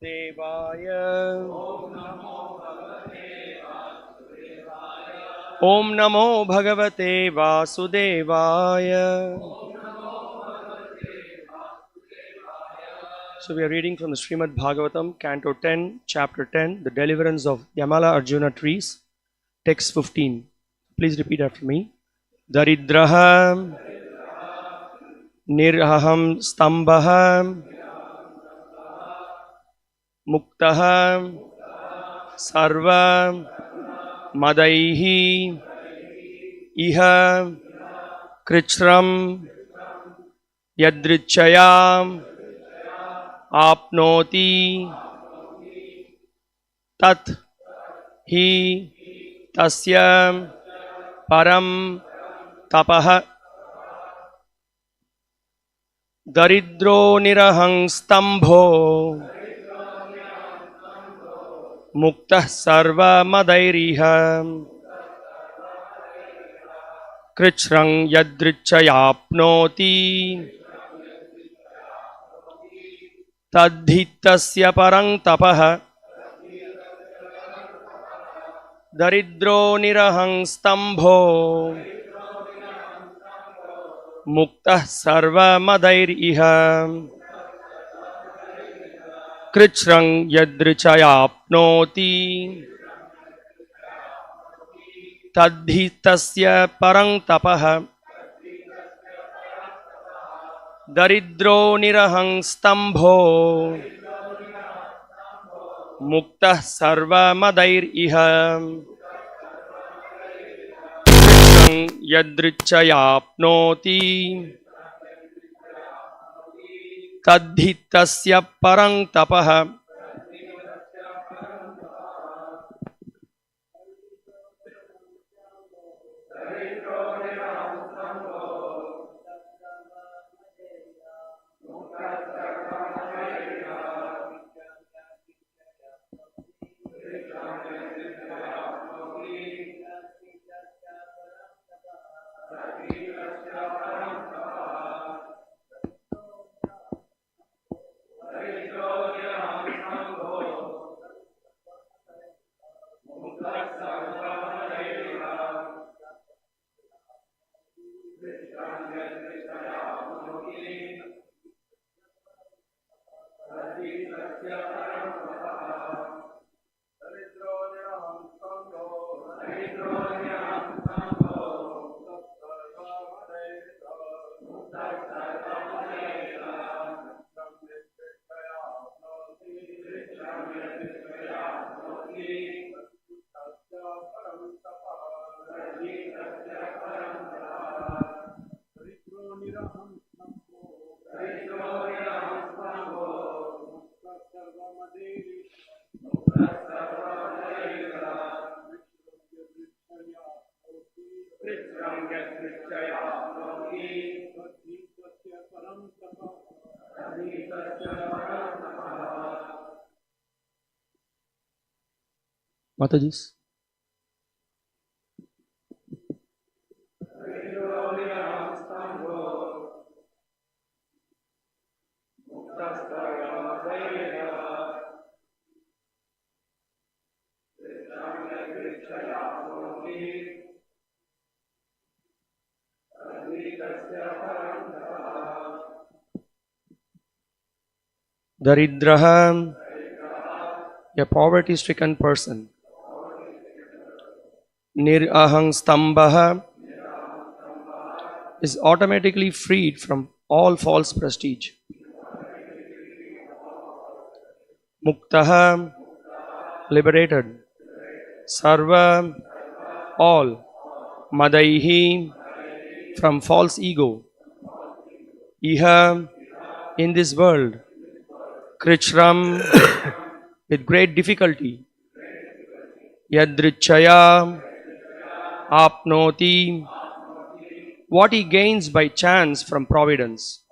Devaya. Om Namo Bhagavate Vasudevaya. So we are reading from the Srimad Bhagavatam, Canto 10, Chapter 10, the deliverance of Yamala Arjuna trees, text 15. Please repeat after me. Daridraha Niraham Stambaham Muktaha Sarva Madaihi Iha Krichram Yadrichayam Apnoti Tat Hi Tasya Param Tapah Daridro Nirahang Stambho Muktah Sarva Madairiha Krichrang Yadrichayapnoti Tadhitasya Parang Tapah Daridro Nirahang Stambho Muktah Sarva Madairiha Krichrang Yadrichayapnoti Tadhitasya Parang Tapah Daridro Nirahang Stambho Muktah Sarva Madairiha Krichrang Yadrichayapnoti Tadhitasya Parang Tapah Mataji's. Daridraha, a poverty-stricken person. Nirahang Stambha is automatically freed from all false prestige. Muktaha, liberated. Sarva, all. Madaihi, from false ego. Iha, in this world. Krichram, with great difficulty. Yadrichaya, apnoti, what he gains by chance from providence.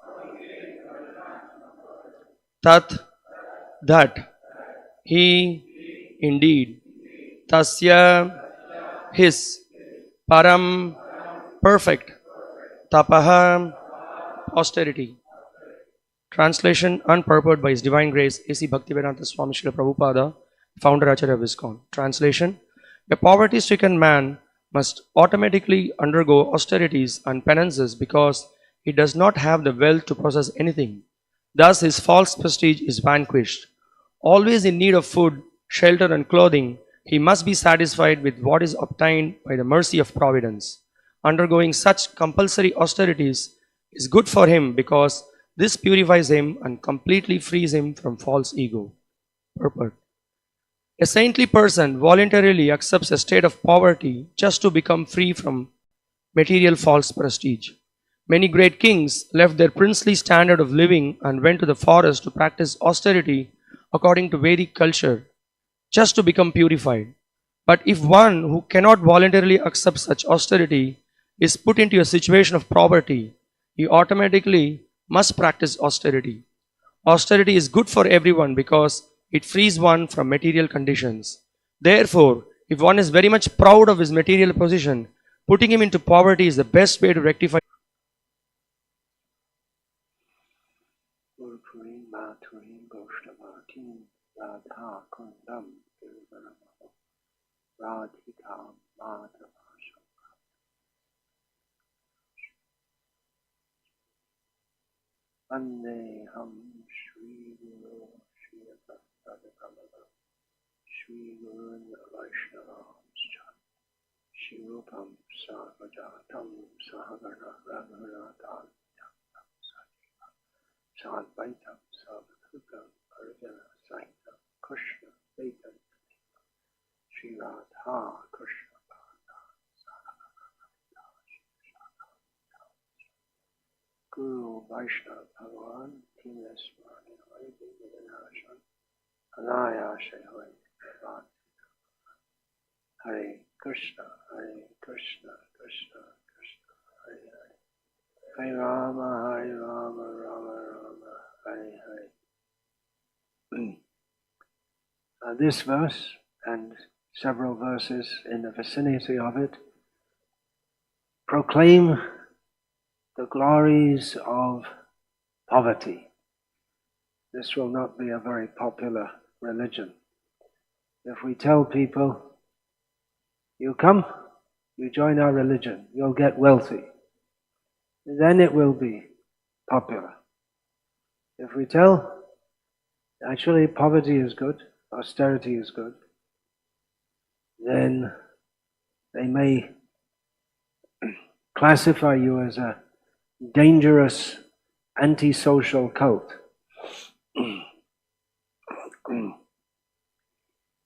Tat, that, he, indeed. Tasya, his. Param, perfect. Tapaha, austerity. Translation unpurported by His Divine Grace A.C. Bhakti Vikasa Swami Srila Prabhupada, founder Acharya of ISKCON. Translation: a poverty-stricken man must automatically undergo austerities and penances because he does not have the wealth to possess anything. Thus his false prestige is vanquished. Always in need of food, shelter and clothing, he must be satisfied with what is obtained by the mercy of Providence. Undergoing such compulsory austerities is good for him because this purifies him and completely frees him from false ego. Purport: a saintly person voluntarily accepts a state of poverty just to become free from material false prestige. Many great kings left their princely standard of living and went to the forest to practice austerity according to Vedic culture just to become purified. But if one who cannot voluntarily accept such austerity is put into a situation of poverty, he automatically must practice austerity. Austerity is good for everyone because it frees one from material conditions. Therefore, if one is very much proud of his material position, putting him into poverty is the best way to rectify. Vandeham Shri Guru Shri Bhakti Shri Guru Vaishnavamscha Shri Rupam Sarvajatam Sahagana Raghunathan Sadvaitam Savadhutam Arjuna Saitam Krishna Vaitam Shri Radha Krishna Guru Vaishnava Bhagavan Timesmani Vaidhi Vidanashan Anayasha Hoy Hare Krishna Krishna Krishna Hare Hare Hare Rama Rama Rama Hare Hare. This verse and several verses in the vicinity of it proclaim the glories of poverty. This will not be a very popular religion. If we tell people, you come, you join our religion, you'll get wealthy, then it will be popular. If we tell, actually poverty is good, austerity is good, then they may classify you as a dangerous antisocial cult.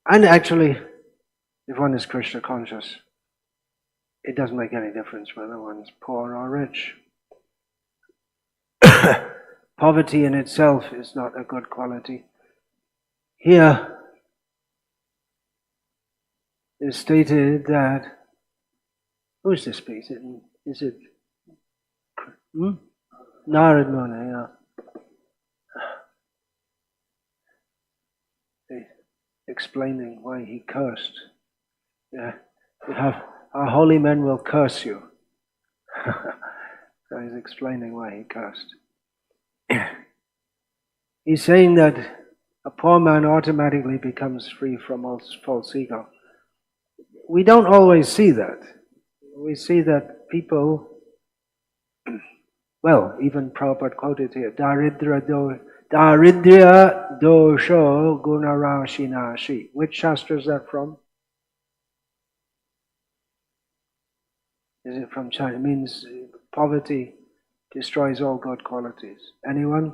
And actually, if one is Krishna conscious, it doesn't make any difference whether one's poor or rich. Poverty in itself is not a good quality. Here is stated that, who's this piece? Is it Narad Muni, yeah. Explaining why he cursed. Yeah, you have our holy men will curse you. So he's explaining why he cursed. He's saying that a poor man automatically becomes free from all false ego. We don't always see that. We see that people, well, even Prabhupada quoted here, Daridra dosho gunarashinashi. Which shastra is that from? Is it from China? It means poverty destroys all good qualities. Anyone?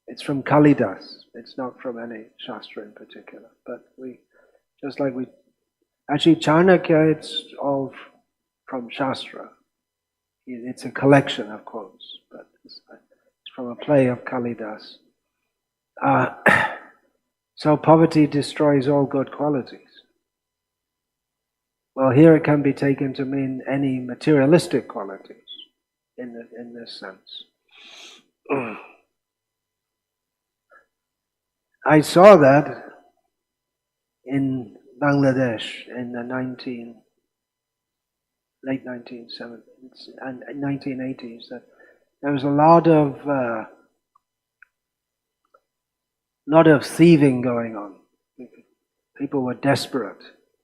It's from Kalidas. It's not from any shastra in particular. But actually Chanakya, it's all from shastra. It's a collection of quotes, but it's from a play of Kalidas. So poverty destroys all good qualities. Well, here it can be taken to mean any materialistic qualities in this sense. I saw that in Bangladesh in the late 1970s and 1980s, that there was a lot of lot of thieving going on. People were desperate.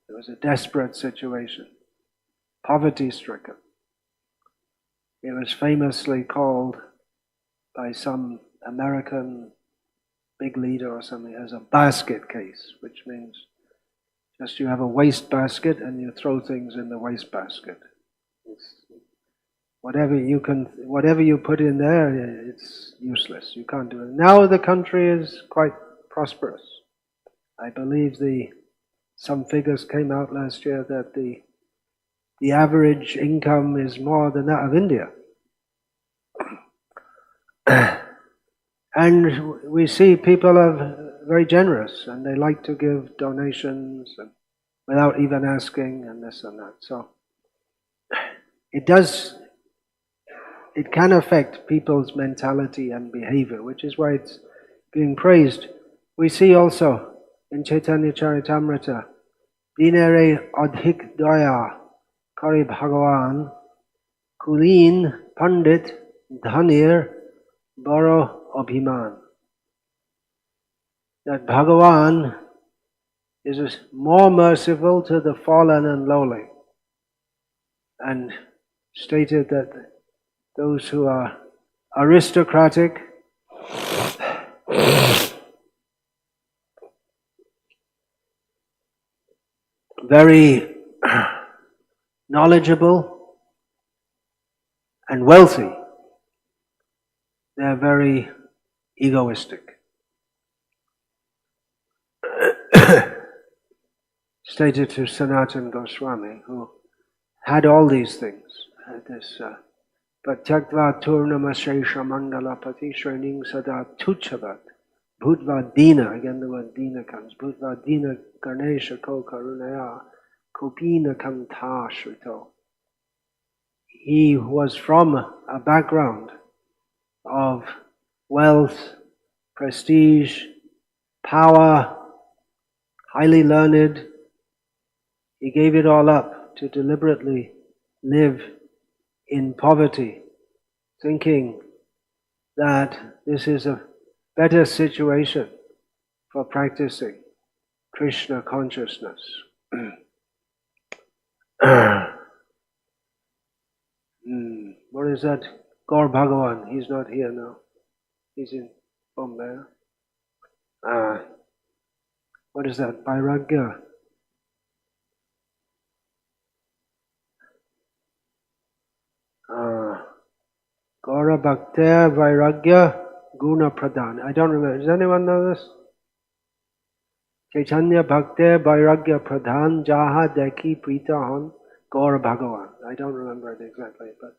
It was a desperate situation, poverty-stricken. It was famously called by some American big leader or something as a basket case, which means just you have a waste basket and you throw things in the waste basket. Whatever you put in there, it's useless. You can't do it. Now the country is quite prosperous. I believe some figures came out last year that the average income is more than that of India. And we see people are very generous and they like to give donations and without even asking and this and that. So it can affect people's mentality and behavior, which is why it's being praised. We see also in Chaitanya Charitamrita, Dinere adhik daya kari Bhagavan, kulin pandit dhanir baro abhiman. That Bhagavan is more merciful to the fallen and lowly, and stated that those who are aristocratic, very knowledgeable and wealthy, they're very egoistic. Stated to Sanatana Goswami, who had all these things, had this Patyaktva Turnamashesha Mandalapati Shrening Sada Tuchavat Bhutva Dina, again the word Dina comes, Bhutva Dina Ganesha Ko Karunaya Kopina Kanta Shrito. He was from a background of wealth, prestige, power, highly learned. He gave it all up to deliberately live in poverty, thinking that this is a better situation for practicing Krishna consciousness. What is that? Gaur Bhagavan, he's not here now. He's in Bombay. What is that? Vairagya. Gaura Bhakta Vairagya Guna Pradhan. I don't remember. Does anyone know this? Chaitanya Bhakta Vairagya Pradhan Jaha Deki Pritahan Gaura Bhagavan. I don't remember it exactly, but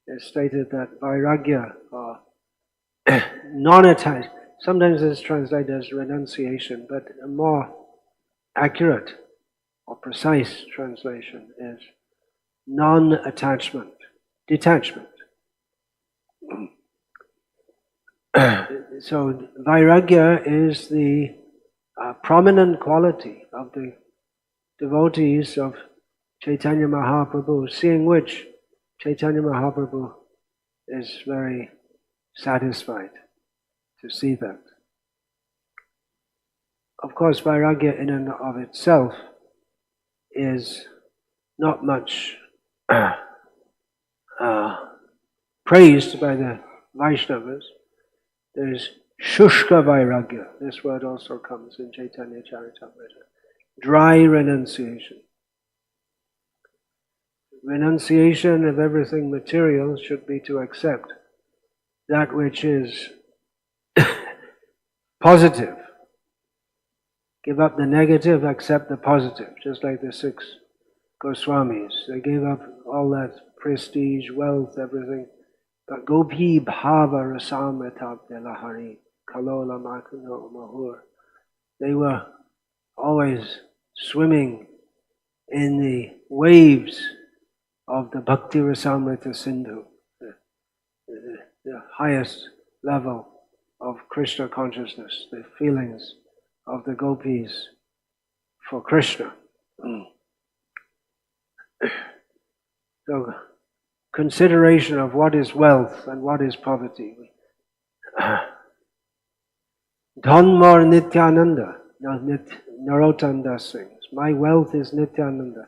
it's stated that Vairagya, or non-attached, sometimes it's translated as renunciation, but a more accurate or precise translation is non-attachment, detachment. So Vairagya is the prominent quality of the devotees of Chaitanya Mahaprabhu, seeing which Chaitanya Mahaprabhu is very satisfied to see that. Of course, Vairagya in and of itself is not much praised by the Vaishnavas. There is Shushka Vairagya. This word also comes in Chaitanya Charitamrita. Dry renunciation. Renunciation of everything material should be to accept that which is positive. Give up the negative, accept the positive. Just like the 6 Goswamis. They gave up all that prestige, wealth, everything. But Gopi Bhava Rasamritab Delahari Kalola Makano Mahur. They were always swimming in the waves of the Bhakti Rasamrita Sindhu, the highest level of Krishna consciousness, the feelings of the gopis for Krishna. So, consideration of what is wealth and what is poverty. Dhan more Nityananda. Narottam Das sings, my wealth is Nityananda.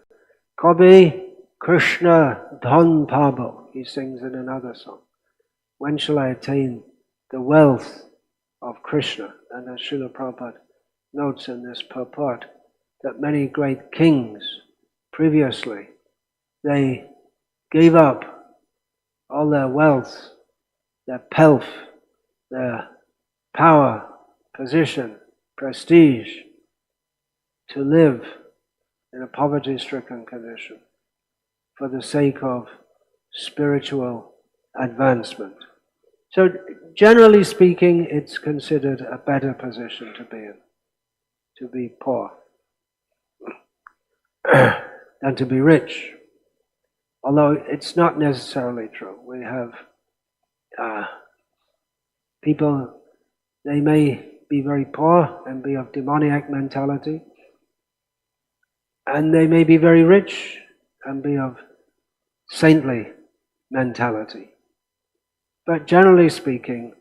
Kabe Krishna Dhan Pabo, he sings in another song. When shall I attain the wealth of Krishna? And as Srila Prabhupada notes in this purport, that many great kings previously, they gave up all their wealth, their pelf, their power, position, prestige, to live in a poverty-stricken condition for the sake of spiritual advancement. So generally speaking, it's considered a better position to be in, to be poor, than to be rich. Although it's not necessarily true. We have people, they may be very poor and be of demoniac mentality, and they may be very rich and be of saintly mentality. But generally speaking,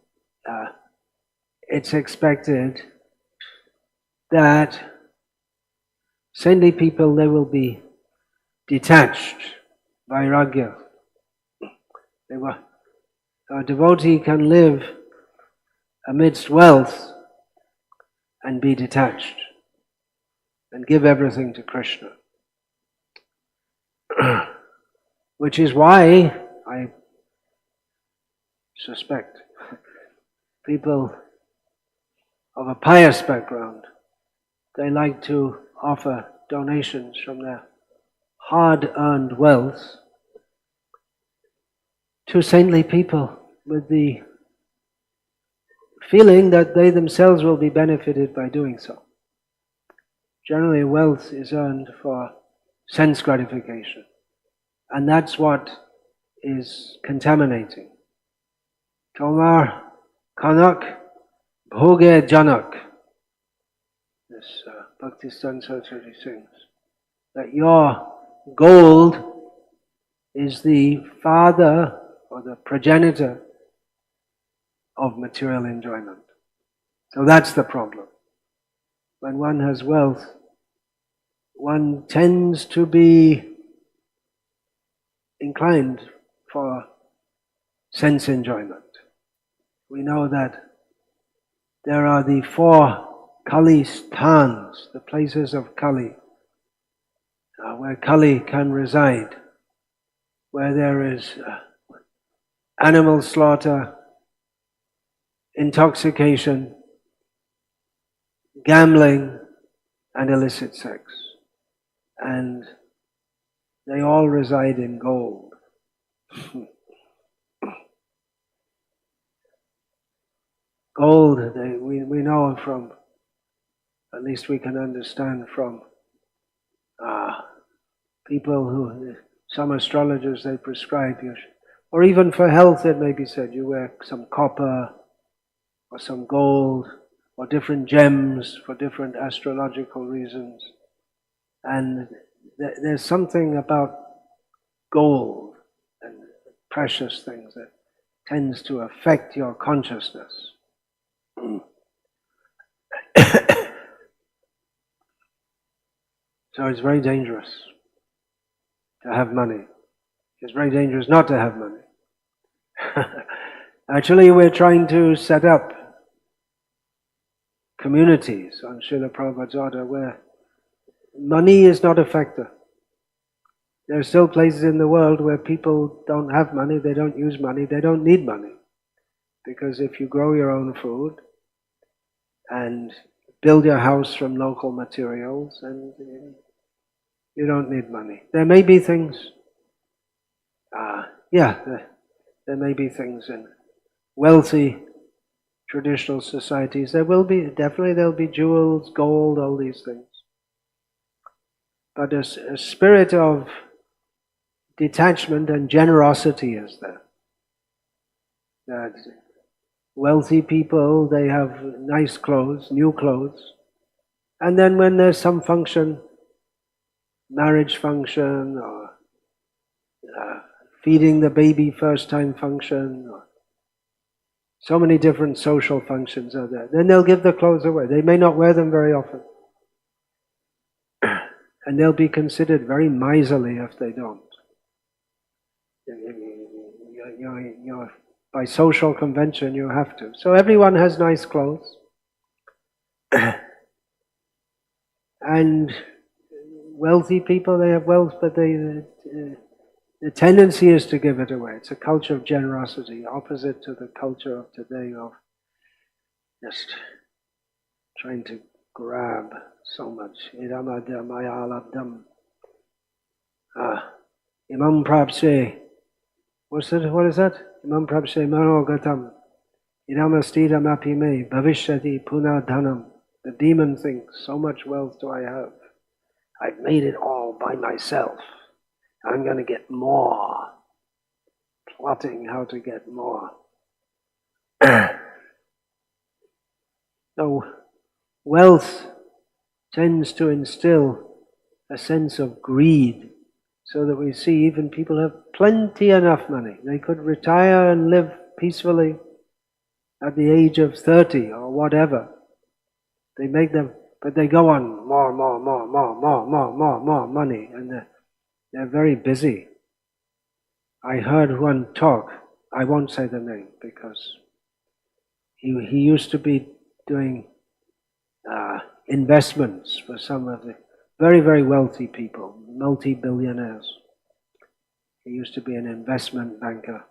it's expected that saintly people, they will be detached, vairagya. A devotee can live amidst wealth and be detached and give everything to Krishna. Which is why I suspect people of a pious background, they like to offer donations from their hard-earned wealth to saintly people with the feeling that they themselves will be benefited by doing so. Generally, wealth is earned for sense gratification, and that's what is contaminating. Tomar kanak bhoge janak. This Bhakti Saraswati sings that your gold is the father or the progenitor of material enjoyment. So that's the problem. When one has wealth, one tends to be inclined for sense enjoyment. We know that there are the 4 Kali sthans, the places of Kali, where Kali can reside, where there is animal slaughter, intoxication, gambling, and illicit sex. And they all reside in gold. Gold, we know from, at least we can understand from people who, some astrologers, they prescribe you, or even for health it may be said, you wear some copper or some gold or different gems for different astrological reasons. And there's something about gold and precious things that tends to affect your consciousness. So it's very dangerous to have money. It's very dangerous not to have money. Actually, we're trying to set up communities on Srila Prabhupada's order where money is not a factor. There are still places in the world where people don't have money, they don't use money, they don't need money. Because if you grow your own food and build your house from local materials, and you don't need money. There may be things, there may be things in wealthy traditional societies. There will be, definitely there'll be jewels, gold, all these things. But a spirit of detachment and generosity is there. That wealthy people, they have nice clothes, new clothes, and then when there's some function, marriage function, or feeding the baby first time function, or So many different social functions are there. Then they'll give the clothes away. They may not wear them very often. And they'll be considered very miserly if they don't. By social convention, you have to. So everyone has nice clothes. And wealthy people, they have wealth, but the tendency is to give it away. It's a culture of generosity, opposite to the culture of today of just trying to grab so much. Idam maya labdam. Imam prapse. What is that? Imam prapse manogatam. Idam astidam apime bhavishyati punadhanam. The demon thinks, so much wealth do I have. I've made it all by myself. I'm going to get more. Plotting how to get more. So, wealth tends to instill a sense of greed, so that we see even people have plenty enough money. They could retire and live peacefully at the age of 30 or whatever. They make them, but they go on more money, and they're very busy. I heard one talk, I won't say the name because he used to be doing investments for some of the very, very wealthy people, multi-billionaires. He used to be an investment banker.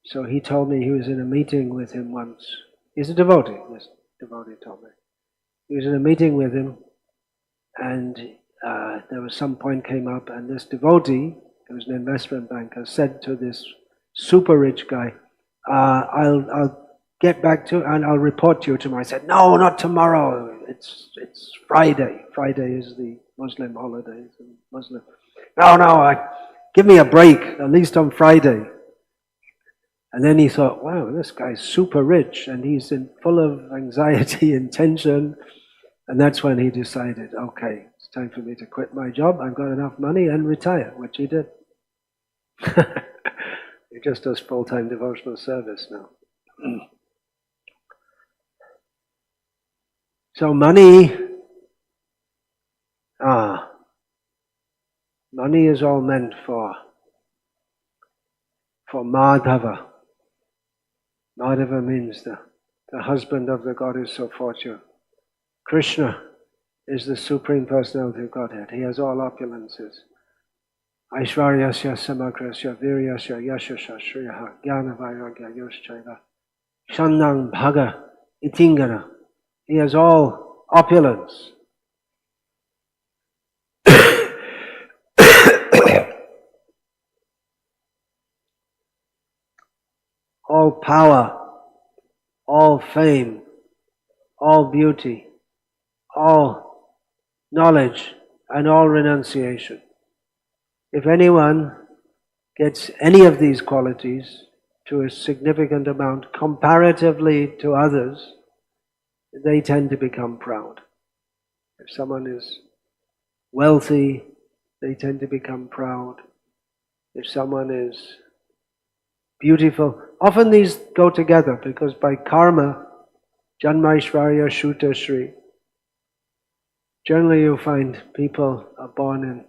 So he told me he was in a meeting with him once. He's a devotee, this devotee told me. He was in a meeting with him, and there was some point came up, and this devotee, who was an investment banker, said to this super rich guy, I'll get back to and I'll report to you tomorrow. I said, no, not tomorrow. It's Friday. Friday is the Muslim holiday. No, give me a break, at least on Friday. And then he thought, wow, this guy's super rich and he's full of anxiety and tension. And that's when he decided, okay, it's time for me to quit my job. I've got enough money and retire, which he did. He just does full-time devotional service now. So money is all meant for Madhava. Madhava means the husband of the goddess of fortune. Krishna is the Supreme Personality of Godhead. He has all opulences. Aishvaryasya samakrasya viryasya yashasya shriyaha jnana vairagya yoshchaiva shandang bhaga itingana. He has all opulence. All power, all fame, all beauty, all knowledge, and all renunciation. If anyone gets any of these qualities to a significant amount comparatively to others, they tend to become proud. If someone is wealthy, they tend to become proud. If someone is beautiful, often these go together because by karma, Janmaishvarya Shuta Shri. Generally you find people are born in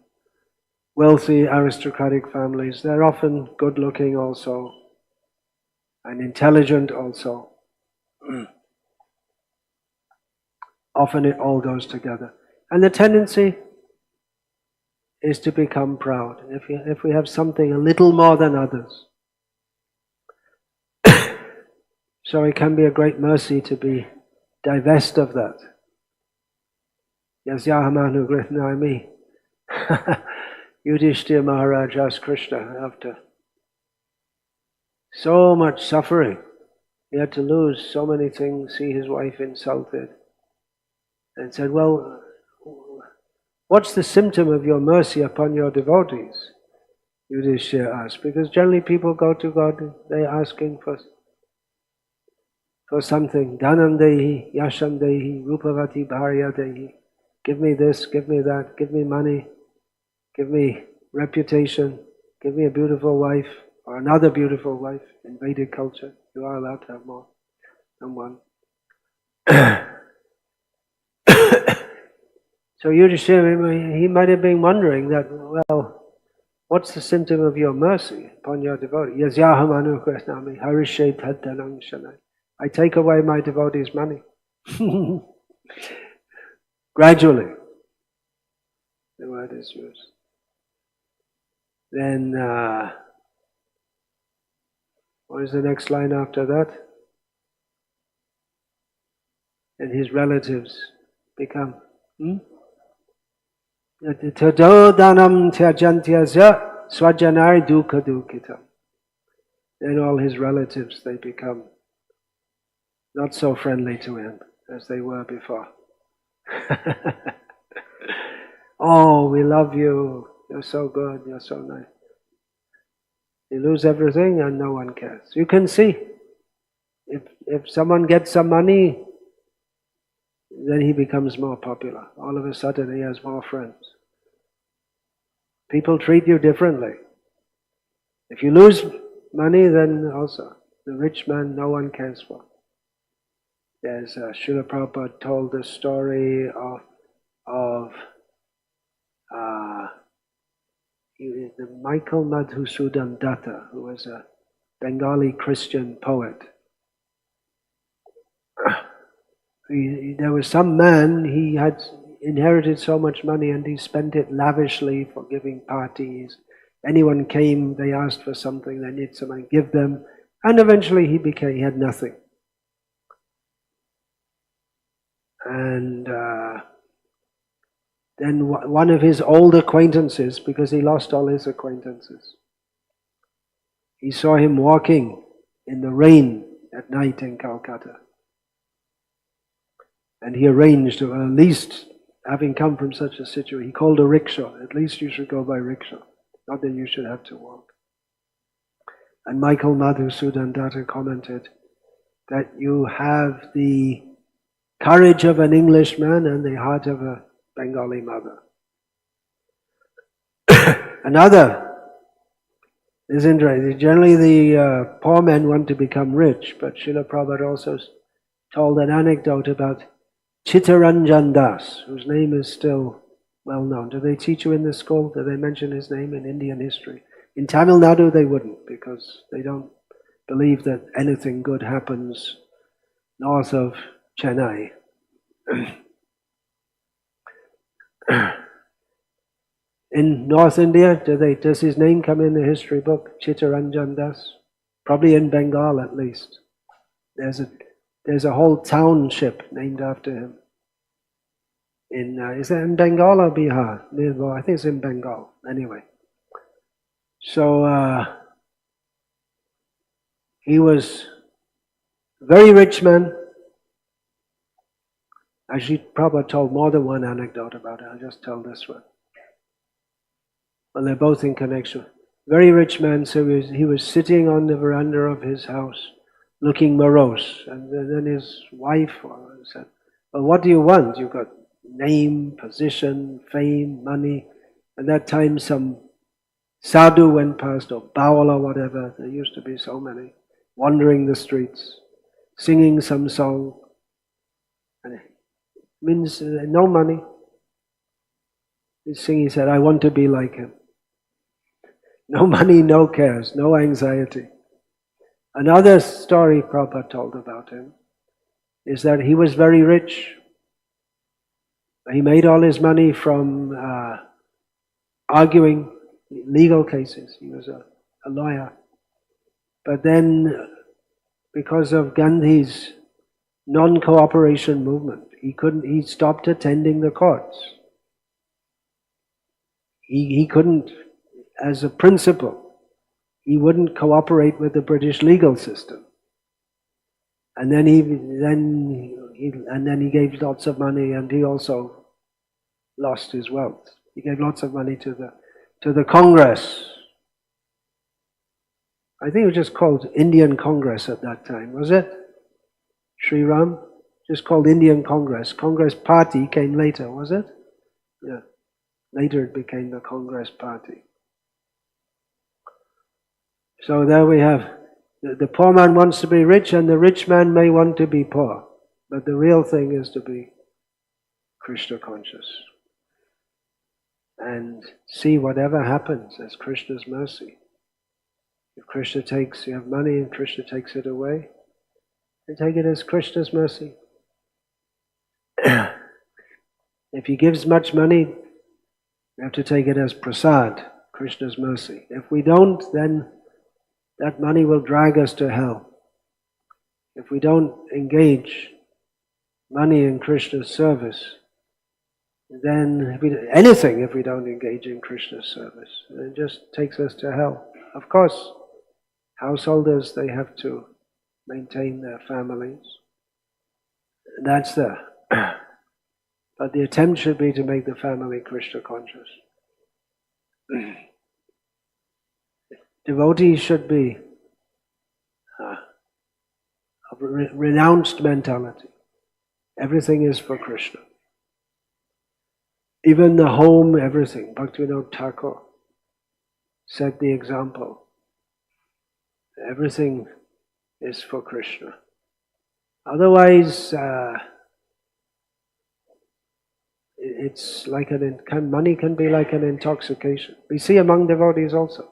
wealthy aristocratic families. They're often good looking also and intelligent also. Often it all goes together. And the tendency is to become proud. If we have something a little more than others. So it can be a great mercy to be divest of that. Yasyahamanu Grithnami. Yudhishthira Maharaj asked Krishna after so much suffering. He had to lose so many things, see his wife insulted. And said, well, what's the symptom of your mercy upon your devotees? Yudhishthira asked. Because generally people go to God, they're asking for something. Dhanam dehi, yasham dehi, rupavati bharya dehi. Give me this, give me that, give me money, give me reputation, give me a beautiful wife. or another beautiful wife. In Vedic culture, you are allowed to have more than one. So Yudhishthira, he might have been wondering that, well, what's the symptom of your mercy upon your devotee? Yasyaham anukrishnami harishe taddanam shanai. I take away my devotee's money. Gradually, the word is used. Then, what is the next line after that? And his relatives become Tadodanam tyajantyasya swajanari dukha dukitam. Then all his relatives, they become not so friendly to him as they were before. Oh, we love you. You're so good. You're so nice. You lose everything and no one cares. You can see, if someone gets some money, then he becomes more popular. All of a sudden he has more friends. People treat you differently. If you lose money, then also the rich man no one cares for. There's Srila Prabhupada told the story of the Michael Madhusudan Datta, who was a Bengali Christian poet. There was some man, he had inherited so much money and he spent it lavishly for giving parties. Anyone came, they asked for something, they need something, give them, and eventually he had nothing. And then one of his old acquaintances, because he lost all his acquaintances, he saw him walking in the rain at night in Calcutta. And he arranged, or at least having come from such a situation, he called a rickshaw. At least you should go by rickshaw, not that you should have to walk. And Michael Madhusudan Datta commented that you have the courage of an Englishman and the heart of a Bengali mother. Another is interesting. Generally the poor men want to become rich, but Srila Prabhupada also told an anecdote about Chittaranjan Das, whose name is still well known. Do they teach you in this school? Do they mention his name in Indian history? In Tamil Nadu they wouldn't, because they don't believe that anything good happens north of Chennai. In North India, does his name come in the history book, Chittaranjan Das? Probably in Bengal at least. There's a whole township named after him. Is that in Bengal or Bihar? I think it's in Bengal. Anyway. So he was a very rich man. Actually, Prabhupada told more than one anecdote about it. I'll just tell this one. Well, they're both in connection. Very rich man, so he was sitting on the veranda of his house, looking morose. And then his wife said, well, what do you want? You've got name, position, fame, money. At that time, some sadhu went past, or baul or whatever. There used to be so many, wandering the streets, singing some song. And it means no money. He said, I want to be like him. No money, no cares, no anxiety. Another story Prabhupada told about him is that he was very rich. He made all his money from arguing legal cases. He was a lawyer. But then, because of Gandhi's non-cooperation movement, he stopped attending the courts. He couldn't, as a principle, he wouldn't cooperate with the British legal system. And then he gave lots of money, and he also lost his wealth. He gave lots of money to the Congress. I think it was just called Indian Congress at that time, was it? Sri Ram? Just called Indian Congress. Congress Party came later, was it? Yeah. Later it became the Congress Party. So there we have, the poor man wants to be rich and the rich man may want to be poor. But the real thing is to be Krishna conscious and see whatever happens as Krishna's mercy. If Krishna takes, you have money and Krishna takes it away, and take it as Krishna's mercy. If he gives much money, we have to take it as prasad, Krishna's mercy. If we don't, then that money will drag us to hell. If we don't engage money in Krishna's service, then if we don't engage in Krishna's service, it just takes us to hell. Of course, householders, they have to maintain their families. That's there. But the attempt should be to make the family Krishna conscious. Devotees should be of a renounced mentality. Everything is for Krishna. Even the home, everything. Bhaktivinoda Thakur set the example. Everything is for Krishna. Otherwise, it's like money can be like an intoxication. We see among devotees also.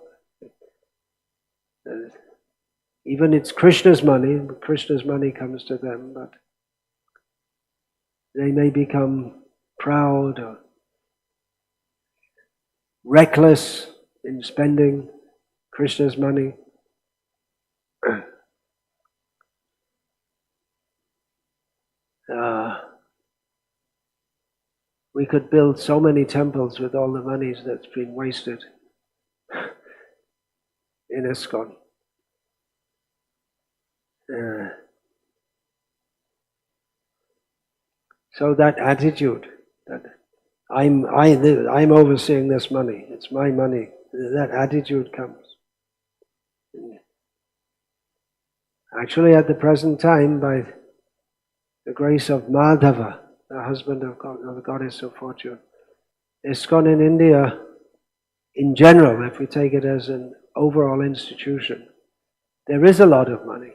Even it's Krishna's money comes to them, but they may become proud or reckless in spending Krishna's money. We could build so many temples with all the monies that's been wasted in ISKCON. So that attitude, that I'm overseeing this money, it's my money, that attitude comes. Actually, at the present time, by the grace of Madhava, the husband of the goddess of fortune, ISKCON in India, in general, if we take it as an overall institution, there is a lot of money.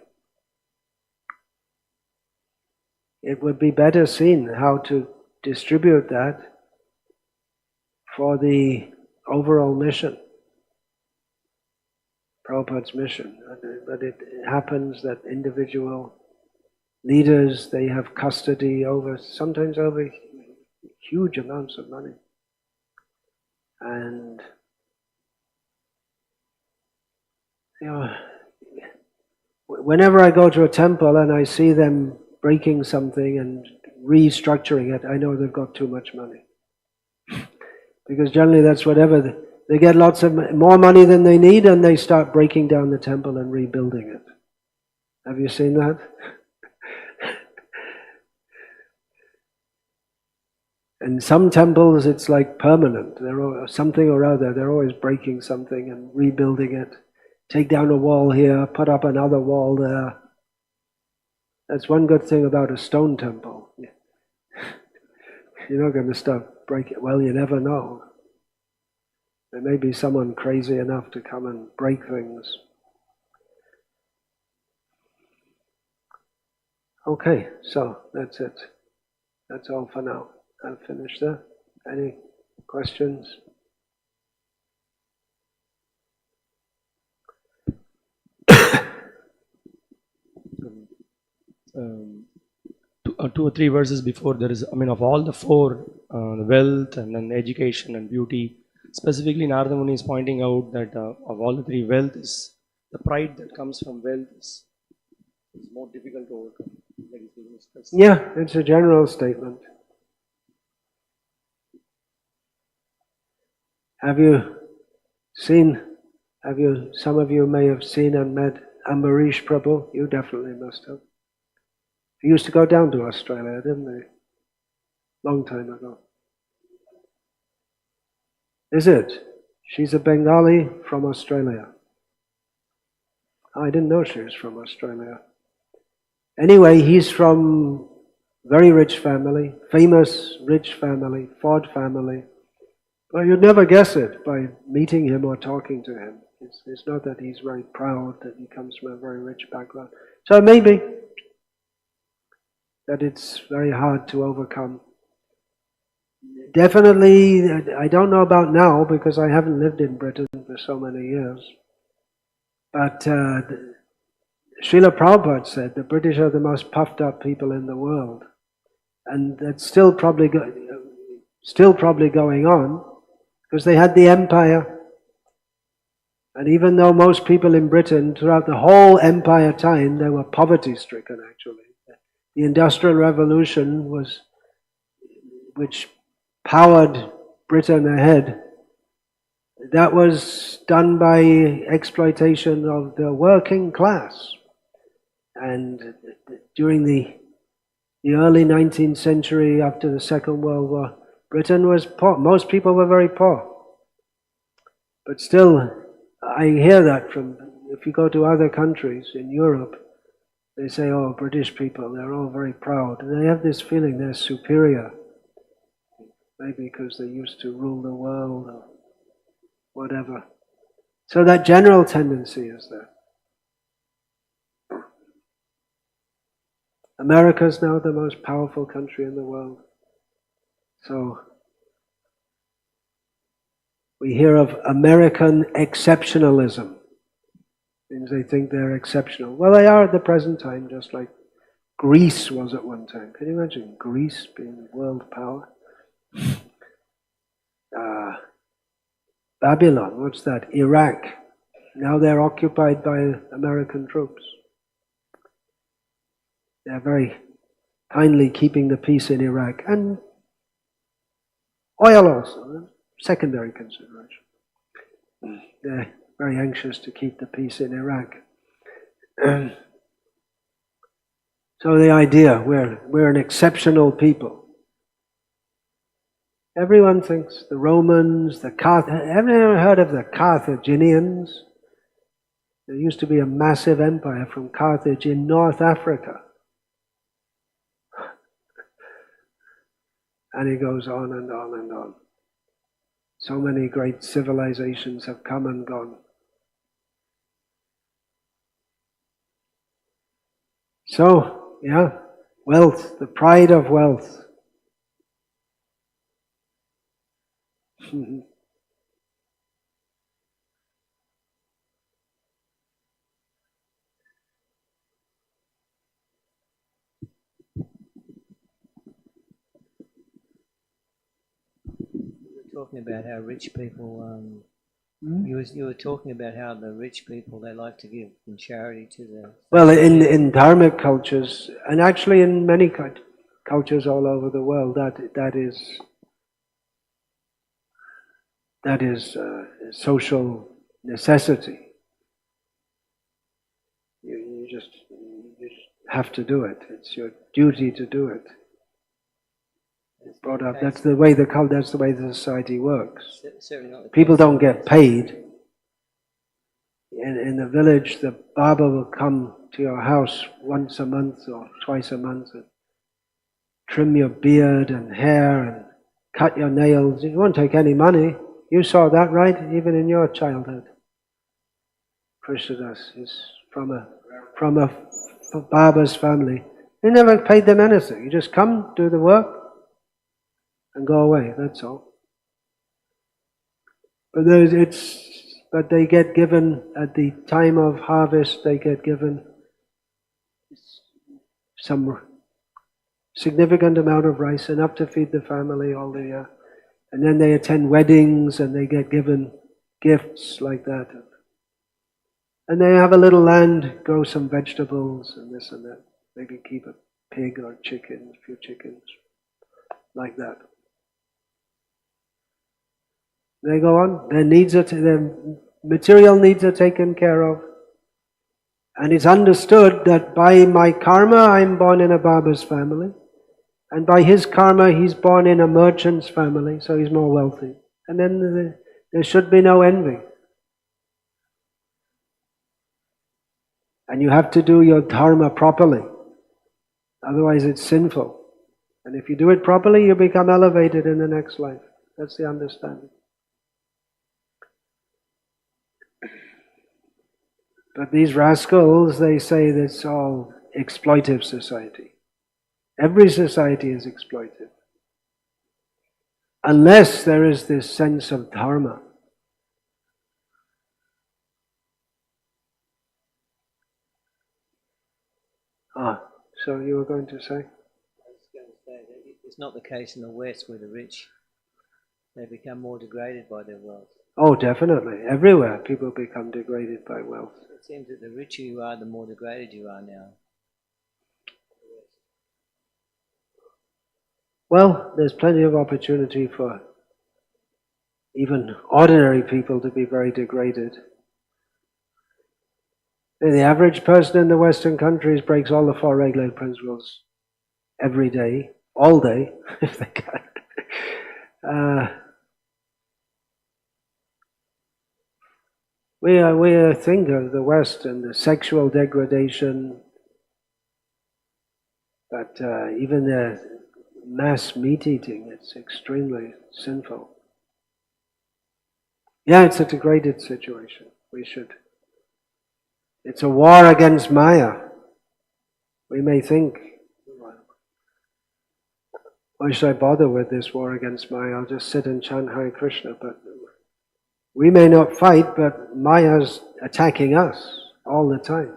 It would be better seen how to distribute that for the overall mission, Prabhupada's mission. But it happens that individual leaders, they have custody sometimes over huge amounts of money. And whenever I go to a temple and I see them breaking something and restructuring it, I know they've got too much money. Because generally that's whatever, they get lots of more money than they need and they start breaking down the temple and rebuilding it. Have you seen that? And some temples it's like permanent. They're something or other, they're always breaking something and rebuilding it. Take down a wall here, put up another wall there. That's one good thing about a stone temple. You're not going to start breaking. Well, you never know. There may be someone crazy enough to come and break things. Okay, so that's it. That's all for now. I'll finish there. Any questions? Two or three verses before, there is, of all the four, wealth and then education and beauty, specifically Narada Muni is pointing out that of all the three, wealth is, the pride that comes from wealth is more difficult to overcome. Yeah, it's a general statement. Some of you may have seen and met Ambarish Prabhu. You definitely must have. He used to go down to Australia, didn't he? Long time ago. Is it? She's a Bengali from Australia. I didn't know she was from Australia. Anyway, he's from very rich family, famous rich family, Ford family. Well, you'd never guess it by meeting him or talking to him. It's not that he's very proud that he comes from a very rich background. So maybe that it's very hard to overcome. Definitely, I don't know about now because I haven't lived in Britain for so many years. But Srila Prabhupada said the British are the most puffed up people in the world. And that's still probably going on because they had the empire. And even though most people in Britain throughout the whole empire time, they were poverty stricken actually. The Industrial Revolution which powered Britain ahead, that was done by exploitation of the working class. And during the early 19th century, after the Second World War, Britain was poor. Most people were very poor. But still, I hear that from, if you go to other countries in Europe, they say, oh, British people, they're all very proud. And they have this feeling they're superior. Maybe because they used to rule the world or whatever. So that general tendency is there. America's now the most powerful country in the world. So we hear of American exceptionalism. Means they think they're exceptional. Well, they are at the present time, just like Greece was at one time. Can you imagine Greece being world power? Babylon, what's that? Iraq. Now they're occupied by American troops. They're very kindly keeping the peace in Iraq. And oil also, secondary consideration. They're very anxious to keep the peace in Iraq. So the idea, we're an exceptional people. Everyone thinks the Romans, have you ever heard of the Carthaginians? There used to be a massive empire from Carthage in North Africa. And it goes on and on and on. So many great civilizations have come and gone. So, yeah, wealth, the pride of wealth. Talking about how rich people, you were talking about how the rich people, they like to give in charity to the... Well, in dharmic cultures, and actually in many cultures all over the world, that is social necessity. You just have to do it. It's your duty to do it. It's brought up. That's the way the society works. People don't get paid. In the village, the barber will come to your house once a month or twice a month and trim your beard and hair and cut your nails. You won't take any money. You saw that, right? Even in your childhood. Krishnadas is from a barber's family. They never paid them anything. You just come, do the work, and go away. That's all. But they get given at the time of harvest. They get given some significant amount of rice, enough to feed the family all the year. And then they attend weddings and they get given gifts like that. And they have a little land, grow some vegetables and this and that. Maybe keep a pig or chicken, a few chickens, like that. They go on, their material needs are taken care of. And it's understood that by my karma, I'm born in a barber's family. And by his karma, he's born in a merchant's family, so he's more wealthy. And then there should be no envy. And you have to do your dharma properly. Otherwise it's sinful. And if you do it properly, you become elevated in the next life. That's the understanding. But these rascals, they say that it's all exploitive society. Every society is exploitive. Unless there is this sense of dharma. So you were going to say? I was going to say that it's not the case in the West where the rich, they become more degraded by their wealth. Oh, definitely. Everywhere people become degraded by wealth. It seems that the richer you are, the more degraded you are now. Well, there's plenty of opportunity for even ordinary people to be very degraded. The average person in the Western countries breaks all the four regulated principles every day, all day, if they can. We think of the West and the sexual degradation, but even the mass meat eating, it's extremely sinful. Yeah, it's a degraded situation. It's a war against Maya. We may think, why should I bother with this war against Maya? I'll just sit and chant Hare Krishna. But we may not fight, but Maya's attacking us all the time.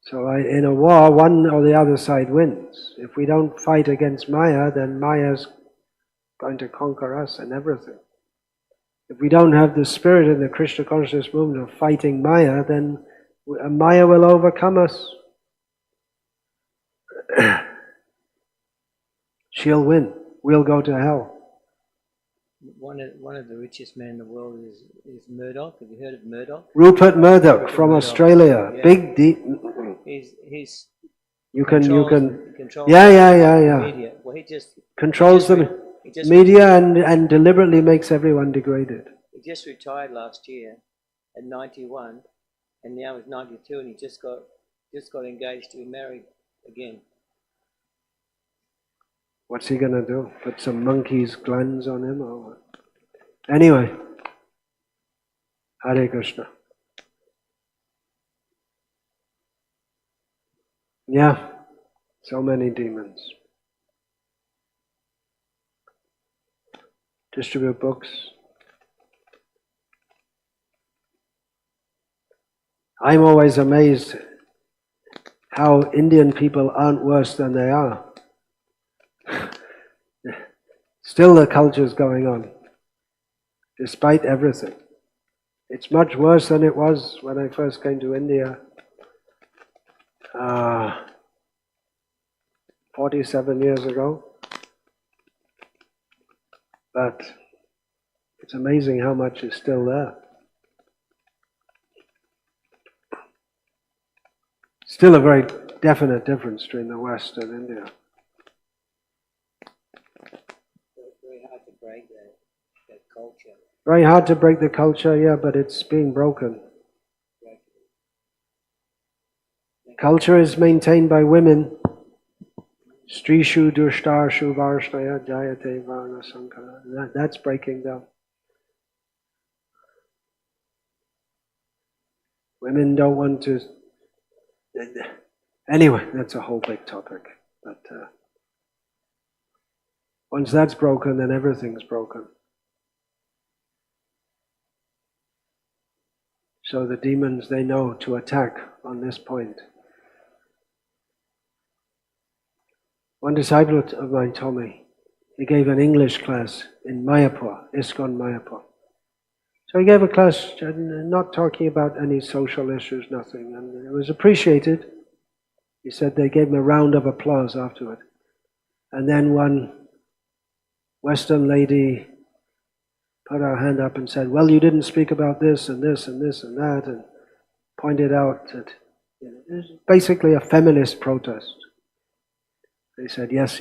So in a war, one or the other side wins. If we don't fight against Maya, then Maya's going to conquer us and everything. If we don't have the spirit in the Krishna consciousness movement of fighting Maya, then Maya will overcome us. She'll win. We'll go to hell. One of the richest men in the world is Murdoch. Have you heard of Murdoch? Rupert Murdoch from Australia. Yeah. Big deep. He's You can. controls Yeah. media. Well, he Controls the media and deliberately makes everyone degraded. He just retired last year at 91, and now he's 92, and he just got engaged to be married again. What's he gonna do? Put some monkey's glands on him or what? Anyway, Hare Krishna. Yeah, so many demons. Distribute books. I'm always amazed how Indian people aren't worse than they are. Still the culture's going on, despite everything. It's much worse than it was when I first came to India 47 years ago. But it's amazing how much is still there. Still a very definite difference between the West and India. It's very hard to break that culture. Very hard to break the culture, yeah, but it's being broken. Culture is maintained by women. Strishu dushtarshu varshnaya jayate varna sankara. That's breaking down. Women don't want to... Anyway, that's a whole big topic. But once that's broken, then everything's broken. So the demons, they know to attack on this point. One disciple of mine told me, he gave an English class in Mayapur, ISKCON Mayapur. So he gave a class not talking about any social issues, nothing, and it was appreciated. He said they gave him a round of applause afterward. And then one Western lady put her hand up and said, well, you didn't speak about this and this and this and that, and pointed out that it was basically a feminist protest. They said, yes.